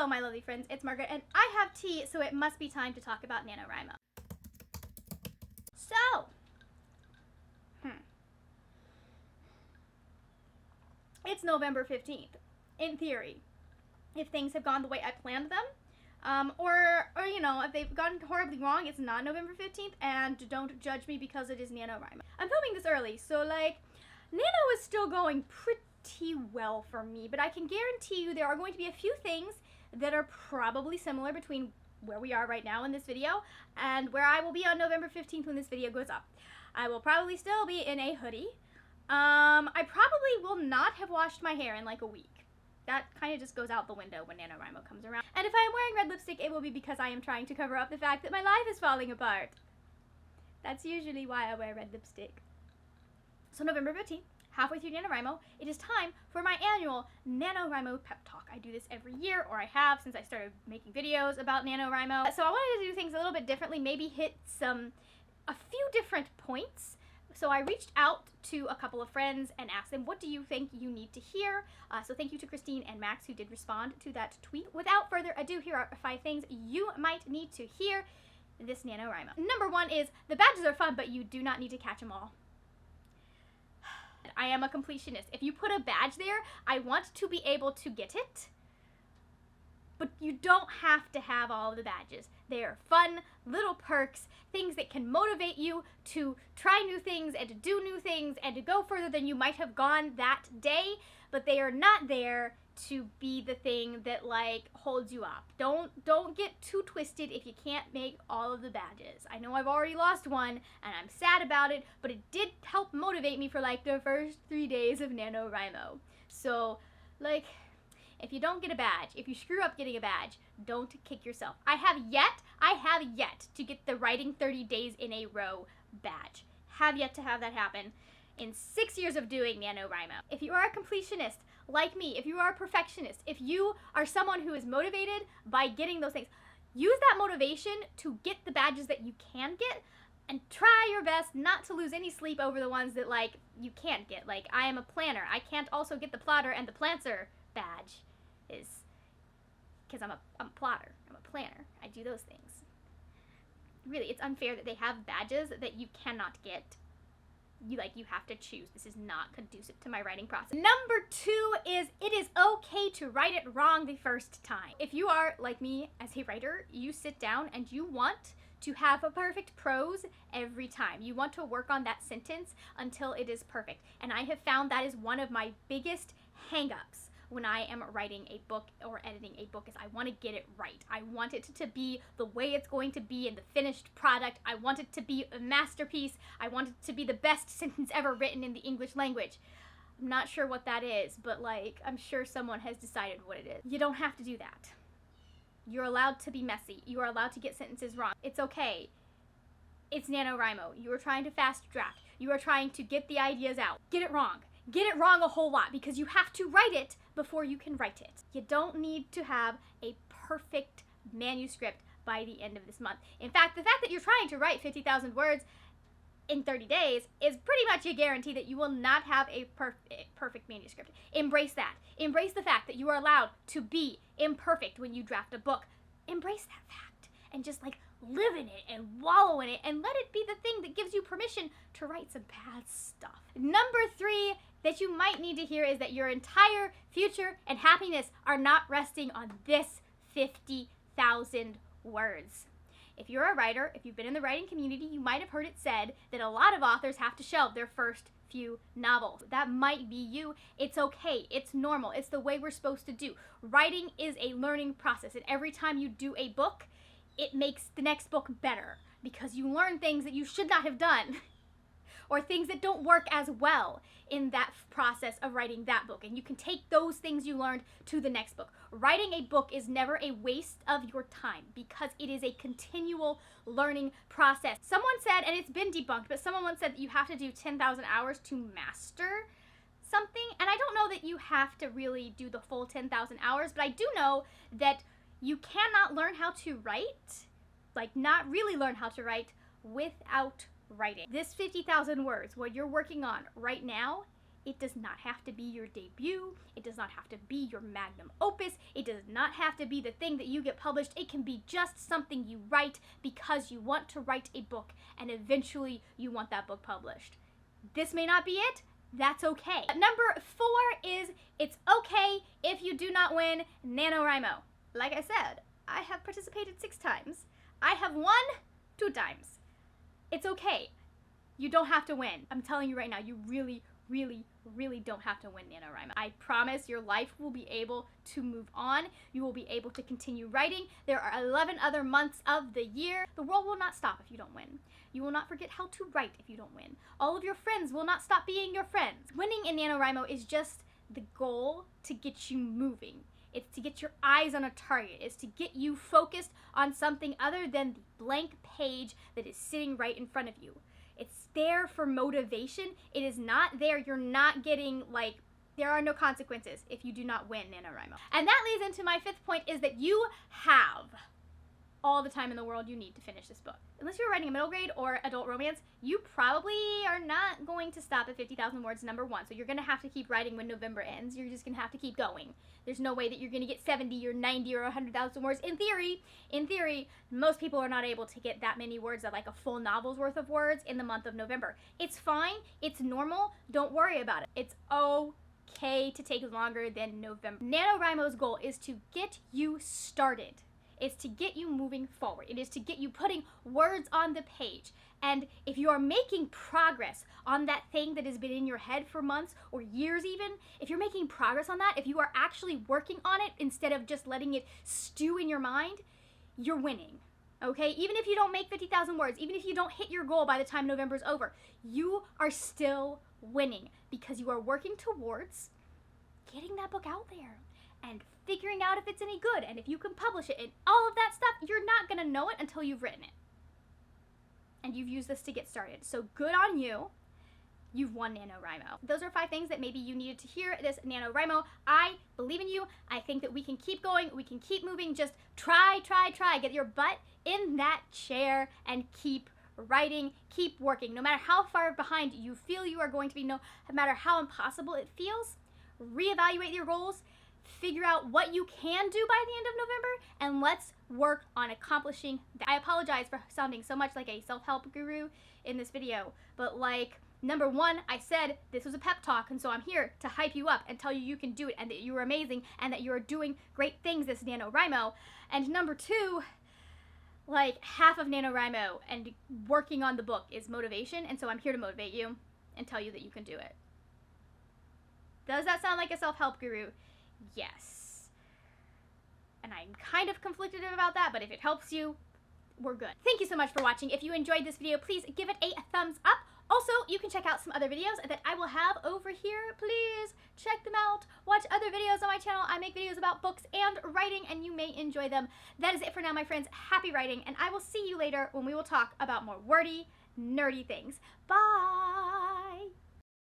Hello, my lovely friends, it's Margaret, and I have tea, so it must be time to talk about NaNoWriMo. So, it's November 15th, in theory, if things have gone the way I planned them, or you know, if they've gone horribly wrong, it's not November 15th, and don't judge me because it is NaNoWriMo. I'm filming this early, so like, Nano is still going pretty well for me, but I can guarantee you there are going to be a few things that are probably similar between where we are right now in this video and where I will be on November 15th when this video goes up. I will probably still be in a hoodie. I probably will not have washed my hair in like a week. That kind of just goes out the window when NaNoWriMo comes around. And if I am wearing red lipstick, it will be because I am trying to cover up the fact that my life is falling apart. That's usually why I wear red lipstick. So November 15th, halfway through NaNoWriMo, it is time for my annual NaNoWriMo pep talk. I do this every year, or I have since I started making videos about NaNoWriMo. So I wanted to do things a little bit differently, maybe hit a few different points. So I reached out to a couple of friends and asked them, what do you think you need to hear? So thank you to Christine and Max who did respond to that tweet. Without further ado, here are 5 things you might need to hear this NaNoWriMo. Number 1 is, the badges are fun, but you do not need to catch them all. I am a completionist. If you put a badge there, I want to be able to get it, but you don't have to have all of the badges. They are fun, little perks, things that can motivate you to try new things and to do new things and to go further than you might have gone that day, but they are not there to be the thing that like holds you up. Don't get too twisted if you can't make all of the badges. I know I've already lost one and I'm sad about it, but it did help motivate me for like the first 3 days of NaNoWriMo. So like, if you don't get a badge, if you screw up getting a badge, don't kick yourself. I have yet to get the writing 30 days in a row badge. Have yet to have that happen in 6 years of doing NaNoWriMo. If you are a completionist like me, if you are a perfectionist, if you are someone who is motivated by getting those things, use that motivation to get the badges that you can get and try your best not to lose any sleep over the ones that like you can't get. Like, I am a planner. I can't also get the plotter and the plancer badge is because I'm a plotter. I'm a planner. I do those things. Really, it's unfair that they have badges that you cannot get. You have to choose. This is not conducive to my writing process. Number 2 is, it is okay to write it wrong the first time. If you are like me as a writer, you sit down and you want to have a perfect prose every time. You want to work on that sentence until it is perfect. And I have found that is one of my biggest hang-ups when I am writing a book or editing a book, is I want to get it right. I want it to be the way it's going to be in the finished product. I want it to be a masterpiece. I want it to be the best sentence ever written in the English language. I'm not sure what that is, but like, I'm sure someone has decided what it is. You don't have to do that. You're allowed to be messy. You are allowed to get sentences wrong. It's okay. It's NaNoWriMo. You are trying to fast draft. You are trying to get the ideas out. Get it wrong. Get it wrong a whole lot because you have to write it before you can write it. You don't need to have a perfect manuscript by the end of this month. In fact, the fact that you're trying to write 50,000 words in 30 days is pretty much a guarantee that you will not have a perfect manuscript. Embrace that. Embrace the fact that you are allowed to be imperfect when you draft a book. Embrace that fact and just like live in it and wallow in it and let it be the thing that gives you permission to write some bad stuff. Number 3 that you might need to hear is that your entire future and happiness are not resting on this 50,000 words. If you're a writer, if you've been in the writing community, you might have heard it said that a lot of authors have to shelve their first few novels. That might be you. It's okay. It's normal. It's the way we're supposed to do. Writing is a learning process, and every time you do a book, it makes the next book better because you learn things that you should not have done or things that don't work as well in that process of writing that book. And you can take those things you learned to the next book. Writing a book is never a waste of your time because it is a continual learning process. Someone said, and it's been debunked, but someone once said that you have to do 10,000 hours to master something. And I don't know that you have to really do the full 10,000 hours, but I do know that you cannot learn how to write, like not really learn how to write, without writing. This 50,000 words, what you're working on right now, It does not have to be your debut. It does not have to be your magnum opus. It does not have to be the thing that you get published. It can be just something you write because you want to write a book and eventually you want that book published. This may not be it. That's okay. Number 4 is it's okay if you do not win NaNoWriMo. Like I said, I have participated 6 times. I have won 2 times. It's okay. You don't have to win. I'm telling you right now, you really, really, really don't have to win NaNoWriMo. I promise your life will be able to move on. You will be able to continue writing. There are 11 other months of the year. The world will not stop if you don't win. You will not forget how to write if you don't win. All of your friends will not stop being your friends. Winning in NaNoWriMo is just the goal to get you moving. It's to get your eyes on a target. It's to get you focused on something other than the blank page that is sitting right in front of you. It's there for motivation. It is not there. You're not getting, like, there are no consequences if you do not win NaNoWriMo. And that leads into my 5th point, is that you have all the time in the world you need to finish this book. Unless you're writing a middle grade or adult romance, you probably are not going to stop at 50,000 words, number 1. So you're going to have to keep writing when November ends. You're just going to have to keep going. There's no way that you're going to get 70 or 90 or 100,000 words. In theory, most people are not able to get that many words, at like a full novel's worth of words in the month of November. It's fine. It's normal. Don't worry about it. It's okay to take longer than November. NaNoWriMo's goal is to get you started. It's to get you moving forward. It is to get you putting words on the page. And if you are making progress on that thing that has been in your head for months or years even, if you're making progress on that, if you are actually working on it instead of just letting it stew in your mind, you're winning. Okay? Even if you don't make 50,000 words, even if you don't hit your goal by the time November's over, you are still winning because you are working towards getting that book out there and figuring out if it's any good and if you can publish it and all of that stuff. You're not going to know it until you've written it. And you've used this to get started. So good on you. You've won NaNoWriMo. Those are 5 things that maybe you needed to hear this NaNoWriMo. I believe in you. I think that we can keep going. We can keep moving. Just try. Get your butt in that chair and keep writing. Keep working. No matter how far behind you feel you are going to be, no matter how impossible it feels, reevaluate your goals. Figure out what you can do by the end of November, and let's work on accomplishing that. I apologize for sounding so much like a self-help guru in this video, but like, number 1, I said this was a pep talk, and so I'm here to hype you up and tell you you can do it and that you're amazing and that you're doing great things this NaNoWriMo. And number 2, like, half of NaNoWriMo and working on the book is motivation, and so I'm here to motivate you and tell you that you can do it. Does that sound like a self-help guru? Yes. And I'm kind of conflicted about that, but if it helps you, we're good. Thank you so much for watching. If you enjoyed this video, please give it a thumbs up. Also, you can check out some other videos that I will have over here. Please check them out. Watch other videos on my channel. I make videos about books and writing, and you may enjoy them. That is it for now, my friends. Happy writing, and I will see you later when we will talk about more wordy, nerdy things. Bye!